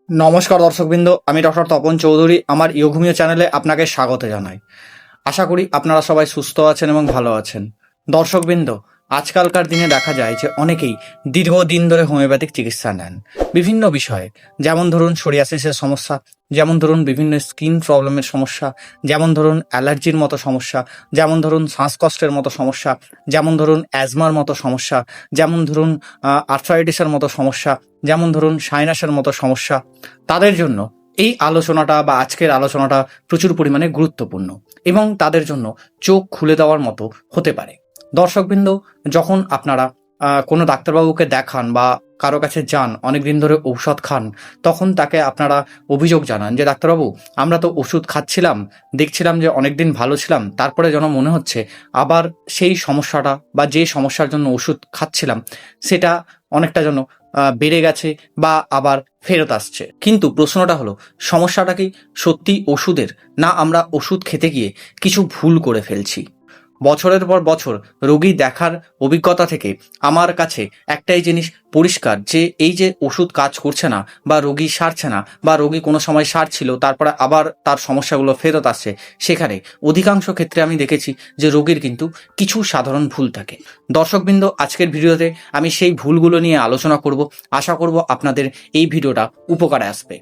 নমস্কার দর্শকবৃন্দ, আমি ডক্টর তপন চৌধুরী আমার ইয়োঘুমিও চ্যানেলে আপনাকে স্বাগত জানাই। আশা করি আপনারা সবাই সুস্থ আছেন এবং ভালো আছেন। দর্শকবৃন্দ, আজকালকার দিনে দেখা যায় যে অনেকেই দীর্ঘদিন ধরে হোমিওপ্যাথিক চিকিৎসা নেন বিভিন্ন বিষয়ে, যেমন ধরুন সোরিয়াসিসের সমস্যা, যেমন ধরুন বিভিন্ন স্কিন প্রবলেমের সমস্যা, যেমন ধরুন অ্যালার্জির মতো সমস্যা, যেমন ধরুন শ্বাসকষ্টের মতো সমস্যা, যেমন ধরুন অ্যাজমার মতো সমস্যা, যেমন ধরুন আর্থ্রাইটিসের মতো সমস্যা, যেমন ধরুন সাইনাসের মতো সমস্যা। তাদের জন্য এই আলোচনাটা বা আজকের আলোচনাটা প্রচুর পরিমাণে গুরুত্বপূর্ণ এবং তাদের জন্য চোখ খুলে দেওয়ার মতো হতে পারে। দর্শকবৃন্দ, যখন আপনারা কোনো ডাক্তারবাবুকে দেখান বা কারো কাছে যান, অনেক দিন ধরে ঔষধ খান, তখন তাকে আপনারা অভিযোগ জানান যে ডাক্তারবাবু, আমরা তো ওষুধ খাচ্ছিলাম, দেখছিলাম যে অনেক দিন ভালো ছিলাম, তারপরে যেন মনে হচ্ছে আবার সেই সমস্যাটা বা যে সমস্যার জন্য ওষুধ খাচ্ছিলাম সেটা অনেকটা যেন বেড়ে গেছে বা আবার ফেরত আসছে। কিন্তু প্রশ্নটা হলো, সমস্যাটা কি সত্যি ওষুধের, না আমরা ওষুধ খেতে গিয়ে কিছু ভুল করে ফেলছি? বছরের পর বছর রোগী দেখার অভিজ্ঞতা থেকে আমার কাছে একটাই জিনিস পরিষ্কার, যে এই যে ওষুধ কাজ করছে না বা রোগী সারছে না বা রোগী কোনো সময় সারছিল তারপরে আবার তার সমস্যাগুলো ফেরত আসছে, সেখানে অধিকাংশ ক্ষেত্রে আমি দেখেছি যে রোগীর কিন্তু কিছু সাধারণ ভুল থাকে। দর্শকবৃন্দ, আজকের ভিডিওতে আমি সেই ভুলগুলো নিয়ে আলোচনা করব। আশা করব আপনাদের এই ভিডিওটা উপকারে আসবে।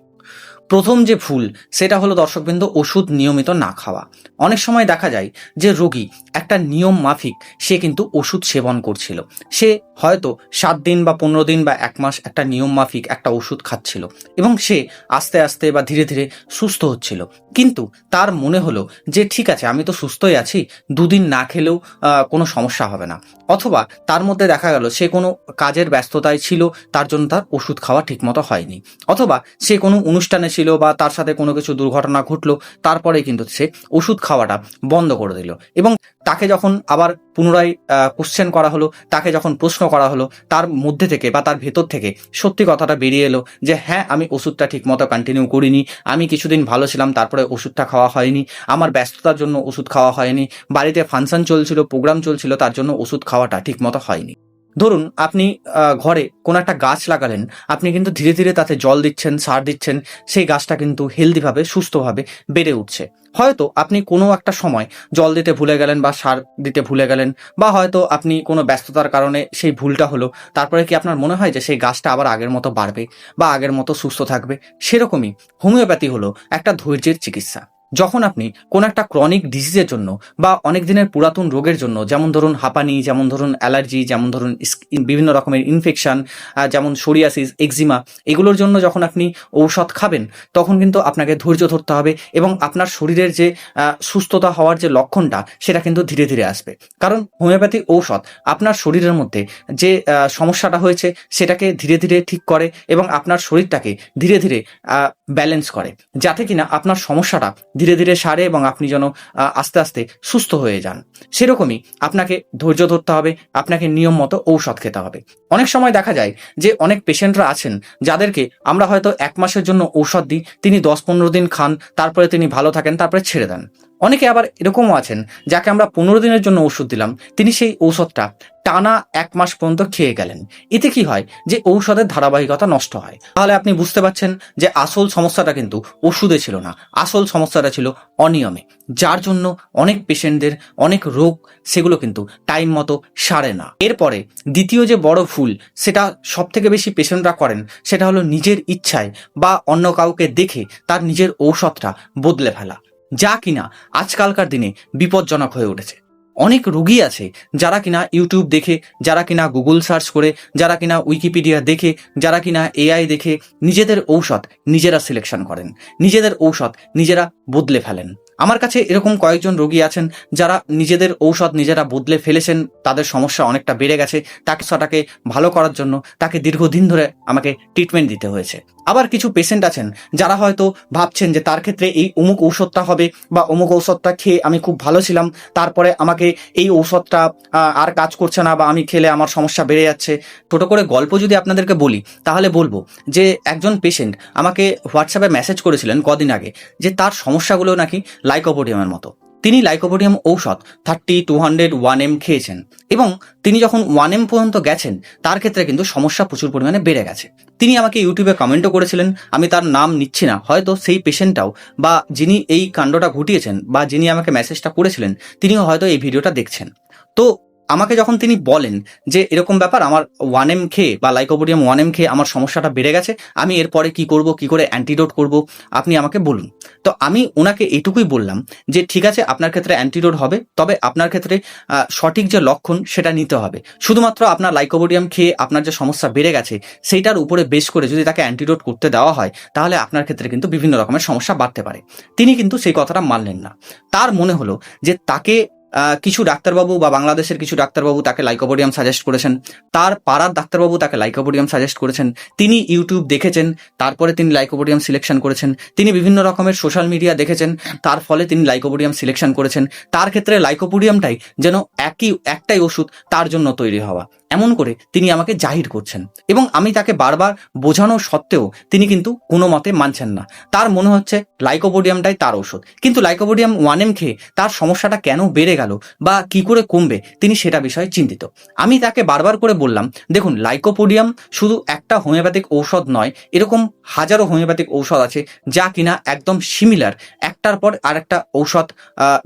প্রথম যে ভুল, সেটা হলো দর্শকবৃন্দ, ওষুধ নিয়মিত না খাওয়া। অনেক সময় দেখা যায় যে রোগী একটা নিয়ম মাফিক সে কিন্তু ওষুধ সেবন করছিল, সে হয়তো 7 দিন বা 15 দিন বা 1 মাস একটা নিয়ম মাফিক একটা ওষুধ খাচ্ছিল এবং সে আস্তে আস্তে বা ধীরে ধীরে সুস্থ হচ্ছিল। কিন্তু তার মনে হলো যে ঠিক আছে, আমি তো সুস্থই আছি, 2 দিন না খেলেও কোনো সমস্যা হবে না। অথবা তার মধ্যে দেখা গেল সে কোনো কাজের ব্যস্ততায় ছিল, তার জন্য তার ওষুধ খাওয়া ঠিকমতো হয়নি। অথবা সে কোনো অনুষ্ঠানে ছিল বা তার সাথে কোনো কিছু দুর্ঘটনা ঘটলো, তারপরে কিন্তু সে ওষুধ খাওয়াটা বন্ধ করে দিল এবং তাকে যখন আবার পুনরায় কোশ্চেন করা হলো, তাকে যখন প্রশ্ন করা হলো, তার মধ্যে থেকে বা তার ভেতর থেকে সত্যি কথাটা বেরিয়ে এলো যে হ্যাঁ, আমি ওষুধটা ঠিকমতো কন্টিনিউ করিনি, আমি কিছুদিন ভালো ছিলাম তারপরে ওষুধটা খাওয়া হয়নি, আমার ব্যস্ততার জন্য ওষুধ খাওয়া হয়নি, বাড়িতে ফাংশন চলছিল, প্রোগ্রাম চলছিল, তার জন্য ওষুধ খাওয়াটা ঠিকমতো হয়নি। ধরুন আপনি ঘরে কোনো একটা গাছ লাগালেন, আপনি কিন্তু ধীরে ধীরে তাতে জল দিচ্ছেন, সার দিচ্ছেন, সেই গাছটা কিন্তু হেলদিভাবে সুস্থভাবে বেড়ে উঠছে। হয়তো আপনি কোনো একটা সময় জল দিতে ভুলে গেলেন বা সার দিতে ভুলে গেলেন, বা হয়তো আপনি কোনো ব্যস্ততার কারণে সেই ভুলটা হলো, তারপরে কি আপনার মনে হয় যে সেই গাছটা আবার আগের মতো বাড়বে বা আগের মতো সুস্থ থাকবে? সেরকমই হোমিওপ্যাথি হলো একটা ধৈর্যের চিকিৎসা। যখন আপনি কোনো একটা ক্রনিক ডিজিজের জন্য বা অনেক দিনের পুরাতন রোগের জন্য, যেমন ধরুন হাঁপানি, যেমন ধরুন অ্যালার্জি, যেমন ধরুন বিভিন্ন রকমের ইনফেকশন, যেমন সোরিয়াসিস, এক্সিমা, এগুলোর জন্য যখন আপনি ঔষধ খাবেন, তখন কিন্তু আপনাকে ধৈর্য ধরতে হবে এবং আপনার শরীরের যে সুস্থতা হওয়ার যে লক্ষণটা, সেটা কিন্তু ধীরে ধীরে আসবে। কারণ হোমিওপ্যাথি ঔষধ আপনার শরীরের মধ্যে যে সমস্যাটা হয়েছে সেটাকে ধীরে ধীরে ঠিক করে এবং আপনার শরীরটাকে ধীরে ধীরে ব্যালেন্স করে, যাতে কিনা আপনার সমস্যাটা ধীরে ধীরে সারে এবং আপনি যেন আস্তে আস্তে সুস্থ হয়ে যান। সেরকমই আপনাকে ধৈর্য ধরতে হবে, আপনাকে নিয়ম মতো ঔষধ খেতে হবে। অনেক সময় দেখা যায় যে অনেক পেশেন্টরা আছেন যাদেরকে আমরা হয়তো 1 মাসের জন্য ঔষধ দিই, তিনি 10-15 দিন খান, তারপরে তিনি ভালো থাকেন, তারপরে ছেড়ে দেন। অনেকে আবার এরকমও আছেন যাকে আমরা 15 দিনের জন্য ওষুধ দিলাম, তিনি সেই ঔষধটা টানা 1 মাস পর্যন্ত খেয়ে গেলেন। এতে কি হয় যে ঔষধের ধারাবাহিকতা নষ্ট হয়। তাহলে আপনি বুঝতে পারছেন যে আসল সমস্যাটা কিন্তু ওষুধে ছিল না, আসল সমস্যাটা ছিল অনিয়মে, যার জন্য অনেক পেশেন্টদের অনেক রোগ সেগুলো কিন্তু টাইম মতো সারে না। এরপরে দ্বিতীয় যে বড় ভুল, সেটা সব থেকে বেশি পেশেন্টরা করেন, সেটা হলো নিজের ইচ্ছায় বা অন্য কাউকে দেখে তার নিজের ঔষধটা বদলে ফেলা, যা কিনা আজকালকার দিনে বিপজ্জনক হয়ে উঠেছে। অনেক রোগী আছে যারা কিনা ইউটিউব দেখে, যারা কিনা গুগল সার্চ করে, যারা কিনা উইকিপিডিয়া দেখে, যারা কিনা এআই দেখে নিজেদের ঔষধ নিজেরা সিলেকশন করেন, নিজেদের ঔষধ নিজেরা বদলে ফেলেন। আমার কাছে এরকম কয়েকজন রোগী আছেন যারা নিজেদের ঔষধ নিজেরা বদলে ফেলেছেন, তাদের সমস্যা অনেকটা বেড়ে গেছে, তাকে ভালো করার জন্য তাকে দীর্ঘদিন ধরে আমাকে ট্রিটমেন্ট দিতে হয়েছে। আবার কিছু পেশেন্ট আছেন যারা হয়তো ভাবছেন যে তার ক্ষেত্রে এই অমুক ঔষধটা হবে বা অমুক ঔষধটা খেয়ে আমি খুব ভালো ছিলাম, তারপরে আমাকে এই ঔষধটা আর কাজ করছে না বা আমি খেলে আমার সমস্যা বেড়ে যাচ্ছে। ছোট করে গল্প যদি আপনাদেরকে বলি, তাহলে বলবো যে একজন পেশেন্ট আমাকে হোয়াটসঅ্যাপে মেসেজ করেছিলেন কদিন আগে যে তার সমস্যাগুলো নাকি লাইকোপোডিয়ামের মতো। তিনি লাইকোপোডিয়াম ঔষধ 30, 200, 1M খেয়েছেন এবং তিনি যখন 1M পর্যন্ত গেছেন, তার ক্ষেত্রে কিন্তু সমস্যা প্রচুর পরিমাণে বেড়ে গেছে। তিনি আমাকে ইউটিউবে কমেন্টও করেছিলেন, আমি তার নাম নিচ্ছি না, হয়তো সেই পেশেন্টটাও বা যিনি এই কাণ্ডটা ঘটিয়েছেন বা যিনি আমাকে মেসেজটা করেছিলেন তিনিও হয়তো এই ভিডিওটা দেখছেন। তো আমাকে যখন তিনি বলেন যে এরকম ব্যাপার, আমার 1M খেয়ে বা লাইকোপোডিয়াম 1M খেয়ে আমার সমস্যাটা বেড়ে গেছে, আমি এরপরে কি করব, কি করে অ্যান্টিডোট করব, আপনি আমাকে বলুন। তো আমি ওনাকে এইটুকুই বললাম যে ঠিক আছে, আপনার ক্ষেত্রে অ্যান্টিডোট হবে, তবে আপনার ক্ষেত্রে সঠিক যে লক্ষণ সেটা নিতে হবে। শুধুমাত্র আপনার লাইকোপোডিয়াম খেয়ে আপনার যে সমস্যা বেড়ে গেছে সেইটার উপরে বেশ করে যদি তাকে অ্যান্টিডোট করতে দেওয়া হয়, তাহলে আপনার ক্ষেত্রে কিন্তু বিভিন্ন রকমের সমস্যা বাড়তে পারে। তিনি কিন্তু সেই কথাটা মানলেন না। তার মনে হলো যে তাকে কিছু ডাক্তারবাবু বা বাংলাদেশের কিছু ডাক্তারবাবু তাকে লাইকোপোডিয়াম সাজেস্ট করেছেন, তার পাড়ার ডাক্তারবাবু তাকে লাইকোপোডিয়াম সাজেস্ট করেছেন, তিনি ইউটিউব দেখেছেন, তারপরে তিনি লাইকোপোডিয়াম সিলেকশন করেছেন, তিনি বিভিন্ন রকমের সোশ্যাল মিডিয়া দেখেছেন, তার ফলে তিনি লাইকোপোডিয়াম সিলেকশন করেছেন। তার ক্ষেত্রে লাইকোপোডিয়ামটাই যেন একটাই ওষুধ তার জন্য তৈরি হওয়া, এমন করে তিনি আমাকে জাহির করছেন। এবং আমি তাকে বারবার বোঝানো সত্ত্বেও তিনি কিন্তু কোনো মতে মানছেন না। তার মনে হচ্ছে লাইকোপোডিয়ামটাই তার ওষুধ, কিন্তু লাইকোপোডিয়াম 1M খেয়ে তার সমস্যাটা কেন বেড়ে গেল বা কি করে কমবে তিনি সেটা বিষয়ে চিন্তিত। আমি তাকে বারবার করে বললাম, দেখুন লাইকোপোডিয়াম শুধু একটা হোমিওপ্যাথিক ঔষধ নয়, এরকম হাজারো হোমিওপ্যাথিক ঔষধ আছে যা কিনা একদম সিমিলার, একটার পর আরেকটা ঔষধ,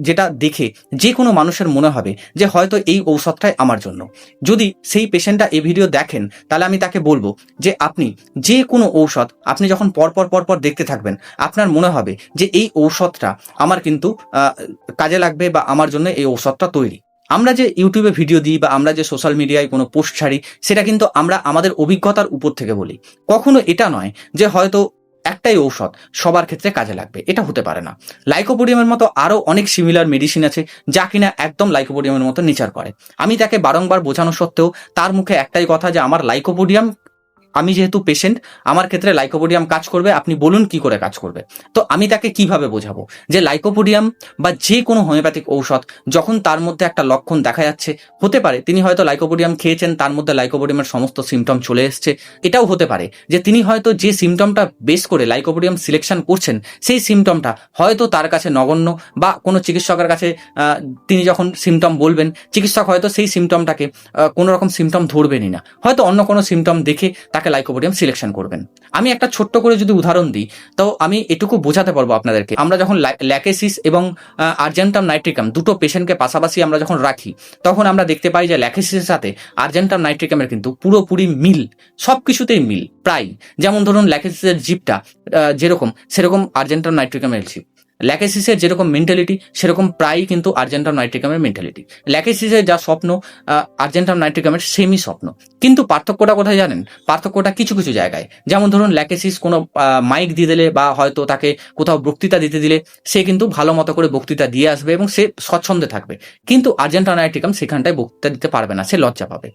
যেটা দেখে যে কোনো মানুষের মনে হবে যে হয়তো এই ঔষধটাই আমার জন্য। যদি সেই পেশেন্টটা এই ভিডিও দেখেন, তাহলে আমি তাকে বলবো যে আপনি যে কোনো ঔষধ আপনি যখন পরপর দেখতে থাকবেন, আপনার মনে হবে যে এই ঔষধটা আমার কিন্তু কাজে লাগবে বা আমার জন্য এই ঔষধটা তৈরি। আমরা যে ইউটিউবে ভিডিও দিই বা আমরা যে সোশ্যাল মিডিয়ায় কোনো পোস্ট ছাড়ি, সেটা কিন্তু আমরা আমাদের অভিজ্ঞতার উপর থেকে বলি। কখনো এটা নয় যে হয়তো একটাই ঔষধ সবার ক্ষেত্রে কাজে লাগবে, এটা হতে পারে না। লাইকোপোডিয়ামের মতো আরও অনেক সিমিলার মেডিসিন আছে যা কিনা একদম লাইকোপোডিয়ামের মতো নেচার করে। আমি তাকে বারংবার বোঝানো সত্ত্বেও তার মুখে একটাই কথা যে আমার লাইকোপোডিয়াম, আমি যেহেতু পেশেন্ট, আমার ক্ষেত্রে লাইকোপোডিয়াম কাজ করবে, আপনি বলুন কি করে কাজ করবে। তো আমি তাকে কিভাবে বোঝাবো যে লাইকোপোডিয়াম বা যে কোনো হোমিওপ্যাথিক ঔষধ যখন তার মধ্যে একটা লক্ষণ দেখা যাচ্ছে, হতে পারে তিনি হয়তো লাইকোপোডিয়াম খেয়েছেন, তার মধ্যে লাইকোপোডিয়ামের সমস্ত সিমটম চলে এসছে। এটাও হতে পারে যে তিনি হয়তো যে সিমটমটা বেস করে লাইকোপোডিয়াম সিলেকশন করছেন, সেই সিমটমটা হয়তো তার কাছে নগণ্য, বা কোনো চিকিৎসকের কাছে তিনি যখন সিমটম বলবেন, চিকিৎসক হয়তো সেই সিমটমটাকে কোনো রকম সিমটম ধরবেনই না, হয়তো অন্য কোনো সিমটম দেখে তাকে লাইকোপোডিয়াম সিলেকশন করবেন। আমি একটা ছোট্ট করে যদি উদাহরণ দিই, তো আমি এটুকু বোঝাতে পারবো আপনাদেরকে। আমরা যখন ল্যাকেসিস এবং আর্জেন্টাম নাইট্রিকাম দুটো পেশেন্টকে পাশাপাশি আমরা যখন রাখি, তখন আমরা দেখতে পাই যে ল্যাকেসিসের সাথে আর্জেন্টাম নাইট্রিকামের কিন্তু পুরোপুরি মিল, সব কিছুতেই মিল প্রায়। যেমন ধরুন ল্যাকেসিসের জিপটা যেরকম, সেরকম আর্জেন্টাম নাইট্রিকামের জিপ। ল্যাকেসিসের যেরকম মেন্টালিটি, সেরকম প্রায়ই কিন্তু আর্জেন্টাম নাইট্রিকামের মেন্টালিটি। ল্যাকেসিসের যা স্বপ্ন, আর্জেন্টাম নাইট্রিকামের সেমই স্বপ্ন। কিন্তু পার্থক্যটা কোথায় জানেন? পার্থক্যটা কিছু কিছু জায়গায়। যেমন ধরুন ল্যাকেসিস কোনো মাইক দিয়ে দিলে বা হয়তো তাকে কোথাও বক্তৃতা দিতে দিলে সে কিন্তু ভালো মতো করে বক্তৃতা দিয়ে আসবে এবং সে স্বচ্ছন্দে থাকবে। কিন্তু আর্জেন্টাম নাইট্রিকাম সেখানটায় বক্তৃতা দিতে পারবে না, সে লজ্জা পাবে।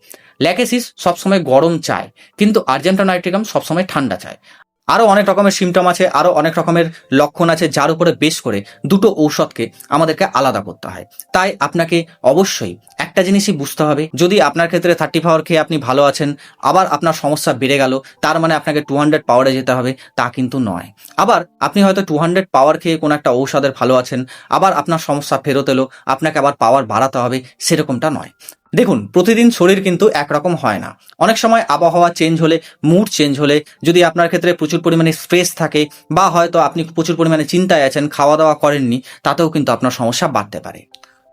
ল্যাকেসিস সবসময় গরম চায়, কিন্তু আর্জেন্টাম নাইট্রিকাম সবসময় ঠান্ডা চায়। আরও অনেক রকমের সিমটম আছে, আরও অনেক রকমের লক্ষণ আছে, যার উপরে বেশ করে দুটো ঔষধকে আমাদেরকে আলাদা করতে হয়। তাই আপনাকে অবশ্যই একটা জিনিসই বুঝতে হবে, যদি আপনার ক্ষেত্রে 30 পাওয়ার খেয়ে আপনি ভালো আছেন, আবার আপনার সমস্যা বেড়ে গেল, তার মানে আপনাকে 200 পাওয়ারে যেতে হবে, তা কিন্তু নয়। আবার আপনি হয়তো 200 পাওয়ার খেয়ে কোনো একটা ঔষধের ভালো আছেন, আবার আপনার সমস্যা ফেরত এলো, আপনাকে আবার পাওয়ার বাড়াতে হবে, সেরকমটা নয়। দেখুন, প্রতিদিন শরীর কিন্তু একরকম হয় না। অনেক সময় আবহাওয়া চেঞ্জ হলে, মুড চেঞ্জ হলে, যদি আপনার ক্ষেত্রে প্রচুর পরিমাণে স্ট্রেস থাকে বা হয়তো আপনি প্রচুর পরিমাণে চিন্তায় আছেন, খাওয়া দাওয়া করেননি, তাতেও কিন্তু আপনার সমস্যা বাড়তে পারে।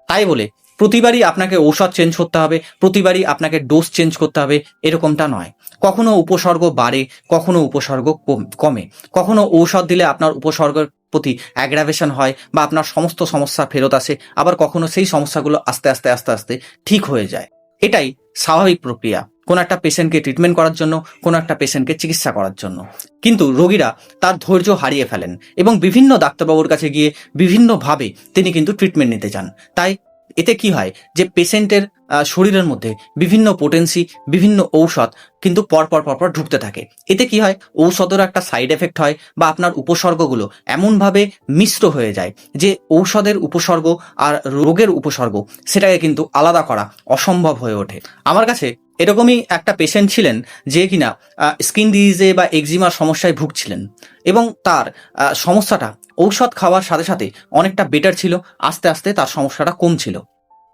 তাই বলে প্রতিবারই আপনাকে ঔষধ চেঞ্জ করতে হবে, প্রতিবারই আপনাকে ডোজ চেঞ্জ করতে হবে, এরকমটা নয়। কখনো উপসর্গ বাড়ে, কখনো উপসর্গ কমে, কখনো ঔষধ দিলে আপনার উপসর্গের প্রতি অ্যাগ্রাভেশন হয় বা আপনার সমস্ত সমস্যা ফেরত আসে, আবার কখনো সেই সমস্যাগুলো আস্তে আস্তে আস্তে আস্তে ঠিক হয়ে যায়। এটাই স্বাভাবিক প্রক্রিয়া কোনো একটা পেশেন্টকে ট্রিটমেন্ট করার জন্য, কোনো একটা পেশেন্টকে চিকিৎসা করার জন্য। কিন্তু রোগীরা তার ধৈর্য হারিয়ে ফেলেন এবং বিভিন্ন ডাক্তারবাবুর কাছে গিয়ে বিভিন্নভাবে তিনি কিন্তু ট্রিটমেন্ট নিতে চান। তাই এতে কি হয় যে পেশেন্টের শরীরের মধ্যে বিভিন্ন পোটেন্সি, বিভিন্ন ঔষধ কিন্তু পরপর ঢুকতে থাকে। এতে কি হয়, ঔষধের একটা সাইড এফেক্ট হয় বা আপনার উপসর্গগুলো এমনভাবে মিশ্র হয়ে যায় যে ঔষধের উপসর্গ আর রোগের উপসর্গ সেটাকে কিন্তু আলাদা করা অসম্ভব হয়ে ওঠে। আমার কাছে এরকমই একটা পেশেন্ট ছিলেন যে কিনা স্কিন ডিজিজে বা এক্সিমার সমস্যায় ভুগছিলেন এবং তার সমস্যাটা ঔষধ খাওয়ার সাথে সাথে অনেকটা বেটার ছিল, আস্তে আস্তে তার সমস্যাটা কমছিল।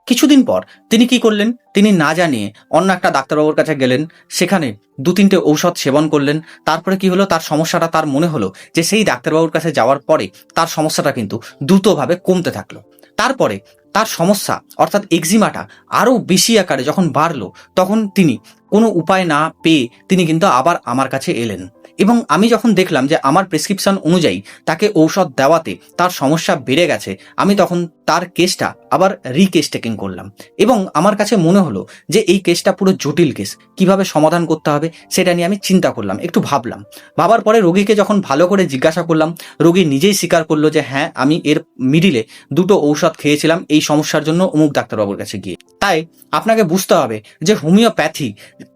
কিছুদিন পর তিনি কি করলেন, তিনি না জানিয়ে অন্য একটা ডাক্তারবাবুর কাছে গেলেন, সেখানে 2-3টে ঔষধ সেবন করলেন। তারপরে কি হলো, তার সমস্যাটা তার মনে হলো যে সেই ডাক্তারবাবুর কাছে যাওয়ার পরে তার সমস্যাটা কিন্তু দ্রুতভাবে কমতে থাকলো। তারপরে তার সমস্যা অর্থাৎ এক্সিমাটা আরও বেশি আকারে যখন বাড়লো, তখন তিনি কোনো উপায় না পেয়ে তিনি কিন্তু আবার আমার কাছে এলেন। এবং আমি যখন দেখলাম যে আমার প্রেসক্রিপশন অনুযায়ী তাকে ঔষধ দেওয়াতে তার সমস্যা বেড়ে গেছে, আমি তখন তার কেসটা আবার রিকেস টেকিং করলাম। এবং আমার কাছে মনে হলো যে এই কেসটা পুরো জটিল কেস, কিভাবে সমাধান করতে হবে সেটা নিয়ে আমি চিন্তা করলাম, একটু ভাবলাম। ভাবার পরে রোগীকে যখন ভালো করে জিজ্ঞাসা করলাম, রোগী নিজেই স্বীকার করলো যে হ্যাঁ, আমি এর মিডিলে 2টো ঔষধ খেয়েছিলাম এই সমস্যার জন্য অমুক ডাক্তারবাবুর কাছে গিয়ে। তাই আপনাকে বুঝতে হবে যে হোমিওপ্যাথি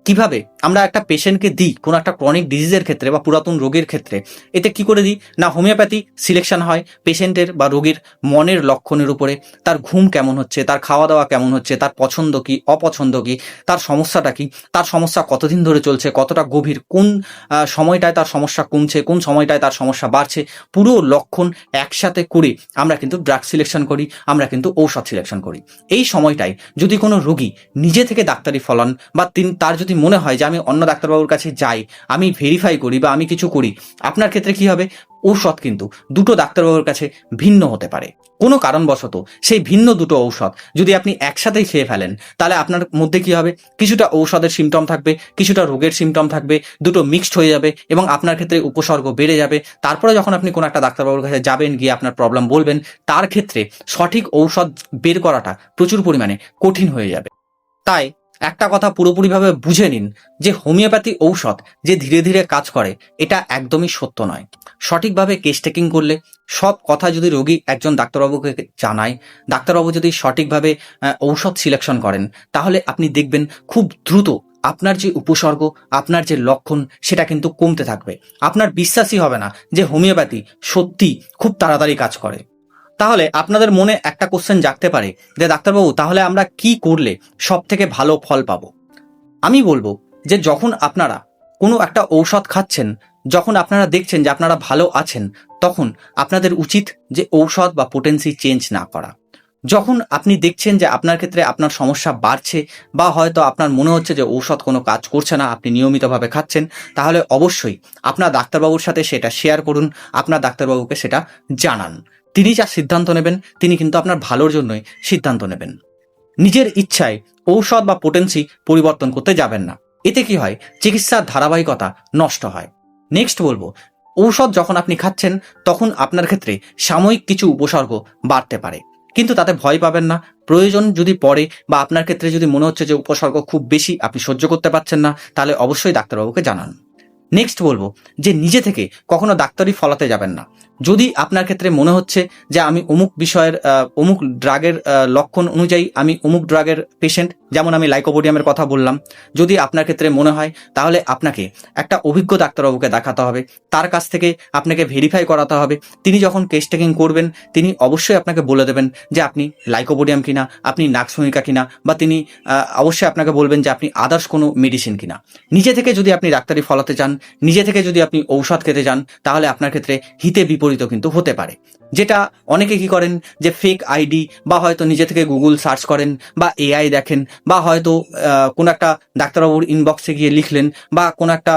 কিভাবে আমরা একটা পেশেন্টকে দিই কোনো একটা ক্রনিক ডিজিজের ক্ষেত্রে বা পুরাতন রোগের ক্ষেত্রে। এতে কি করে দিই না, হোমিওপ্যাথি সিলেকশন হয় পেশেন্টের বা রোগীর মনের লক্ষণের উপরে, তার ঘুম কেমন হচ্ছে, তার খাওয়া দাওয়া কেমন হচ্ছে, তার পছন্দ কি অপছন্দ কি, তার সমস্যাটা কি, তার সমস্যা কতদিন ধরে চলছে, কতটা গভীর, কোন সময়টায় তার সমস্যা কমছে, কোন সময়টায় তার সমস্যা বাড়ছে, পুরো লক্ষণ একসাথে করে আমরা কিন্তু ড্রাগ সিলেকশন করি, আমরা কিন্তু ঔষধ সিলেকশন করি। এই সময়টায় যদি কোনো রোগী নিজে থেকে ডাক্তারি ফলান বা তার যদি মনে হয় যে আমি অন্য ডাক্তারবাবুর কাছে যাই, আমি ভেরিফাই করি বা আমি কিছু করি, আপনার ক্ষেত্রে কি হবে, ঔষধ কিন্তু 2টো ডাক্তারবাবুর কাছে ভিন্ন হতে পারে। কোনো কারণবশত সেই ভিন্ন 2টো ঔষধ যদি আপনি একসাথেই খেয়ে ফেলেন, তাহলে আপনার মধ্যে কি হবে, কিছুটা ঔষধের সিমটম থাকবে, কিছুটা রোগের সিমটম থাকবে, দুটো মিক্সড হয়ে যাবে এবং আপনার ক্ষেত্রে উপসর্গ বেড়ে যাবে। তারপরে যখন আপনি কোনো একটা ডাক্তারবাবুর কাছে যাবেন, গিয়ে আপনার প্রবলেম বলবেন, তার ক্ষেত্রে সঠিক ঔষধ বের করাটা প্রচুর পরিমাণে কঠিন হয়ে যাবে। তাই একটা কথা পুরোপুরিভাবে বুঝে নিন যে হোমিওপ্যাথি ঔষধ যে ধীরে ধীরে কাজ করে, এটা একদমই সত্য নয়। সঠিকভাবে কেস টেকিং করলে, সব কথা যদি রোগী একজন ডাক্তারবাবুকে জানায়, ডাক্তারবাবু যদি সঠিকভাবে ঔষধ সিলেকশন করেন, তাহলে আপনি দেখবেন খুব দ্রুত আপনার যে উপসর্গ, আপনার যে লক্ষণ, সেটা কিন্তু কমতে থাকবে। আপনার বিশ্বাসই হবে না যে হোমিওপ্যাথি সত্যি খুব তাড়াতাড়ি কাজ করে। তাহলে আপনাদের মনে একটা কোশ্চেন জাগতে পারে যে ডাক্তারবাবু, তাহলে আমরা কি করলে সব থেকে ভালো ফল পাবো? আমি বলবো যে যখন আপনারা কোনো একটা ঔষধ খাচ্ছেন, যখন আপনারা দেখছেন যে আপনারা ভালো আছেন, তখন আপনাদের উচিত যে ঔষধ বা পোটেন্সি চেঞ্জ না করা। যখন আপনি দেখছেন যে আপনার ক্ষেত্রে আপনার সমস্যা বাড়ছে বা হয়তো আপনার মনে হচ্ছে যে ঔষধ কোনো কাজ করছে না, আপনি নিয়মিতভাবে খাচ্ছেন, তাহলে অবশ্যই আপনার ডাক্তারবাবুর সাথে সেটা শেয়ার করুন, আপনার ডাক্তারবাবুকে সেটা জানান। তিনি যা সিদ্ধান্ত নেবেন, তিনি কিন্তু আপনার ভালোর জন্যই সিদ্ধান্ত নেবেন। নিজের ইচ্ছায় ঔষধ বা পোটেন্সি পরিবর্তন করতে যাবেন না। এতে কি হয়, চিকিৎসার ধারাবাহিকতা নষ্ট হয়। নেক্সট বলবো, ঔষধ যখন আপনি খাচ্ছেন, তখন আপনার ক্ষেত্রে সাময়িক কিছু উপসর্গ বাড়তে পারে, কিন্তু তাতে ভয় পাবেন না। প্রয়োজন যদি পড়ে বা আপনার ক্ষেত্রে যদি মনে হচ্ছে যে উপসর্গ খুব বেশি, আপনি সহ্য করতে পারছেন না, তাহলে অবশ্যই ডাক্তারবাবুকে জানান। নেক্সট বলবো যে নিজে থেকে কখনো ডাক্তারি ফলাতে যাবেন না। যদি আপনার ক্ষেত্রে মনে হচ্ছে যে আমি অমুক বিষয়ের অমুক ড্রাগের লক্ষণ অনুযায়ী আমি অমুক ড্রাগের পেশেন্ট, যেমন আমি লাইকোপোডিয়ামের কথা বললাম, যদি আপনার ক্ষেত্রে মনে হয়, তাহলে আপনাকে একটা অভিজ্ঞ ডাক্তারবাবুকে দেখাতে হবে, তার কাছ থেকে আপনাকে ভেরিফাই করাতে হবে। তিনি যখন কেস টেকিং করবেন, তিনি অবশ্যই আপনাকে বলে দেবেন যে আপনি লাইকোপোডিয়াম কিনা, আপনি নাক্সভূমিকা কিনা, বা তিনি অবশ্যই আপনাকে বলবেন যে আপনি আদার্স কোনো মেডিসিন কিনা। নিজে থেকে যদি আপনি ডাক্তারি ফলাতে চান, নিজে থেকে যদি আপনি ঔষধ খেতে যান, তাহলে আপনার ক্ষেত্রে হিতে বিপরীত কিন্তু হতে পারে। যেটা অনেকে কি করেন যে ফেক আইডি বা হয়তো নিজে থেকে গুগল সার্চ করেন বা এআই দেখেন, বা হয়তো কোনো একটা ডাক্তারবাবুর ইনবক্সে গিয়ে লিখলেন, বা কোনো একটা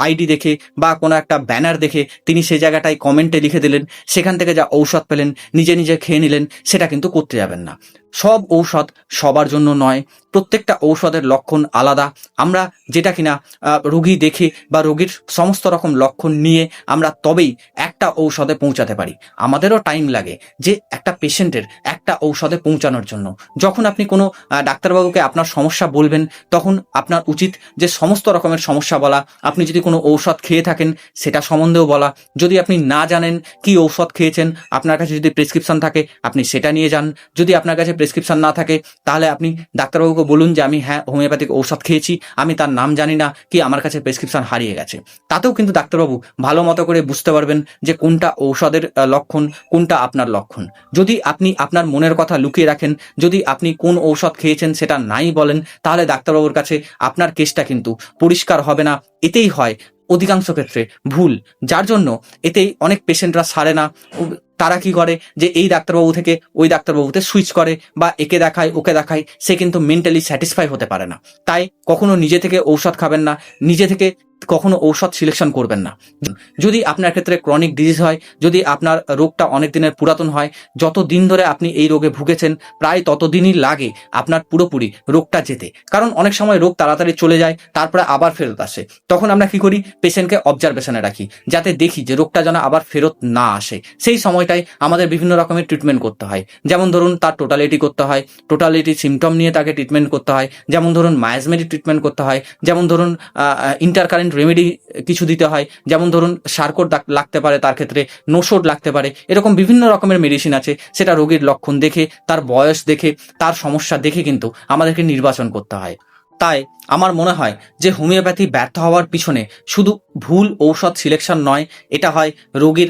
আইডি দেখে বা কোনো একটা ব্যানার দেখে তিনি সেই জায়গাটায় কমেন্টে লিখে দিলেন, সেখান থেকে যা ঔষধ পেলেন নিজে নিজে খেয়ে নিলেন। সেটা কিন্তু করতে যাবেন না। সব ঔষধ সবার জন্য নয়, প্রত্যেকটা ঔষধের লক্ষণ আলাদা। আমরা যেটা কিনা রোগী দেখে বা রোগীর সমস্ত রকম লক্ষণ নিয়ে আমরা তবেই একটা ঔষধে পৌঁছাতে পারি। আমাদেরও টাইম লাগে যে একটা পেশেন্টের একটা ঔষধে পৌঁছানোর জন্য। যখন আপনি কোনো ডাক্তারবাবুকে আপনার সমস্যা বলবেন, তখন আপনার উচিত যে সমস্ত রকমের সমস্যা বলা। আপনি যদি কোনো ঔষধ খেয়ে থাকেন, সেটা সম্বন্ধেও বলা। যদি আপনি না জানেন কি ঔষধ খেয়েছেন, আপনার কাছে যদি প্রেসক্রিপশন থাকে, আপনি সেটা নিয়ে যান। যদি আপনার কাছে প্রেসক্রিপশন না থাকে, তাহলে আপনি ডাক্তারবাবুকে বলুন যে আমি হ্যাঁ হোমিওপ্যাথিক ঔষধ খেয়েছি, আমি তার নাম জানি না, কি আমার কাছে প্রেসক্রিপশন হারিয়ে গেছে। তাতেও কিন্তু ডাক্তারবাবু ভালো মতো করে বুঝতে পারবেন যে কোনটা ঔষধের লক্ষণ, কোনটা আপনার লক্ষণ। যদি আপনি আপনার মনের কথা লুকিয়ে রাখেন, যদি আপনি কোন ঔষধ খেয়েছেন সেটা নাই বলেন, তাহলে ডাক্তারবাবুর কাছে আপনার কেসটা কিন্তু পরিষ্কার হবে না। এতেই হয় অধিকাংশ ক্ষেত্রে ভুল, যার জন্য এতেই অনেক পেশেন্টরা সারে না। তারা কি করে যে এই ডাক্তারবাবু থেকে ওই ডাক্তারবাবুতে সুইচ করে বা একে দেখায় ওকে দেখায়, সে কিন্তু মেন্টালি স্যাটিসফাই হতে পারে না। তাই কখনো নিজে থেকে ঔষধ খাবেন না, নিজে থেকে কখনো ঔষধ সিলেকশন করবেন না। যদি আপনার ক্ষেত্রে ক্রনিক ডিজিজ হয়, যদি আপনার রোগটা অনেক দিনের পুরাতন হয়, যত দিন ধরে আপনি এই রোগে ভুগেছেন প্রায় ততদিনই লাগে আপনার পুরোপুরি রোগটা যেতে। কারণ অনেক সময় রোগ তাড়াতাড়ি চলে যায়, তারপরে আবার ফেরত আসে। তখন আমরা কি করি, পেশেন্টকে অবজারভেশনে রাখি, যাতে দেখি যে রোগটা যেন আবার ফেরত না আসে। সেই সময়টাই আমাদের বিভিন্ন রকমের ট্রিটমেন্ট করতে হয়। যেমন ধরুন তার টোটালিটি করতে হয়, টোটালিটি সিমটম নিয়ে তাকে ট্রিটমেন্ট করতে হয়। যেমন ধরুন মায়াজমেটিক ট্রিটমেন্ট করতে হয়। যেমন ধরুন ইন্টারকারেন্ট রেমেডি কিছু দিতে হয়। যেমন ধরুন সার্কোট লাগতে পারে, তার ক্ষেত্রে নোশোড লাগতে পারে। এরকম বিভিন্ন রকমের মেডিসিন আছে, সেটা রোগীর লক্ষণ দেখে, তার বয়স দেখে, তার সমস্যা দেখে কিন্তু আমাদেরকে নির্বাচন করতে হয়। তাই আমার মনে হয় যে হোমিওপ্যাথি ব্যর্থ হওয়ার পিছনে শুধু ভুল ঔষধ সিলেকশন নয়, এটা হয় রোগীর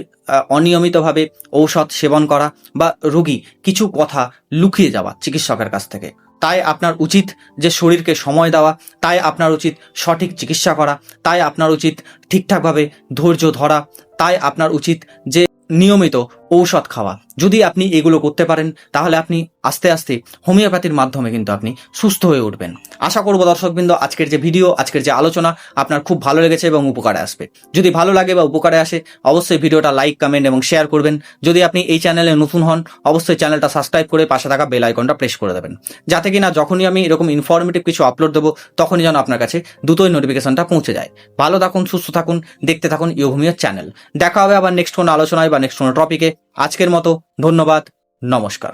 অনিয়মিতভাবে ঔষধ সেবন করা বা রোগী কিছু কথা লুকিয়ে যাওয়া চিকিৎসকের কাছ থেকে। তাই আপনার উচিত যে শরীরকে সময় দেওয়া, তাই আপনার উচিত সঠিক চিকিৎসা করা, তাই আপনার উচিত ঠিকঠাকভাবে ধৈর্য ধরা, তাই আপনার উচিত যে নিয়মিত ঔষধ খাওয়া। যদি আপনি এগুলো করতে পারেন তাহলে আপনি আস্তে আস্তে হোমিওপ্যাথির মাধ্যমে কিন্তু আপনি সুস্থ হয়ে উঠবেন। আশা করব দর্শকবৃন্দ আজকের যে ভিডিও, আজকের যে আলোচনা আপনার খুব ভালো লেগেছে এবং উপকারে আসবে। যদি ভালো লাগে বা উপকারে আসে অবশ্যই ভিডিওটা লাইক, কমেন্ট এবং শেয়ার করবেন। যদি আপনি এই চ্যানেলে নতুন হন অবশ্যই চ্যানেলটা সাবস্ক্রাইব করে পাশে থাকা বেল আইকনটা প্রেস করে দেবেন, যাতে কিনা যখনই আমি এরকম ইনফরমেটিভ কিছু আপলোড দেবো তখনই যেন আপনার কাছে দ্রুতই নোটিফিকেশনটা পৌঁছে যায়। ভালো থাকুন, সুস্থ থাকুন, দেখতে থাকুন ইয়োঘুমিও চ্যানেল। দেখা হবে আবার নেক্সট কোনো আলোচনায় বা নেক্সট কোনো টপিকে। আজকের মতো ধন্যবাদ, নমস্কার।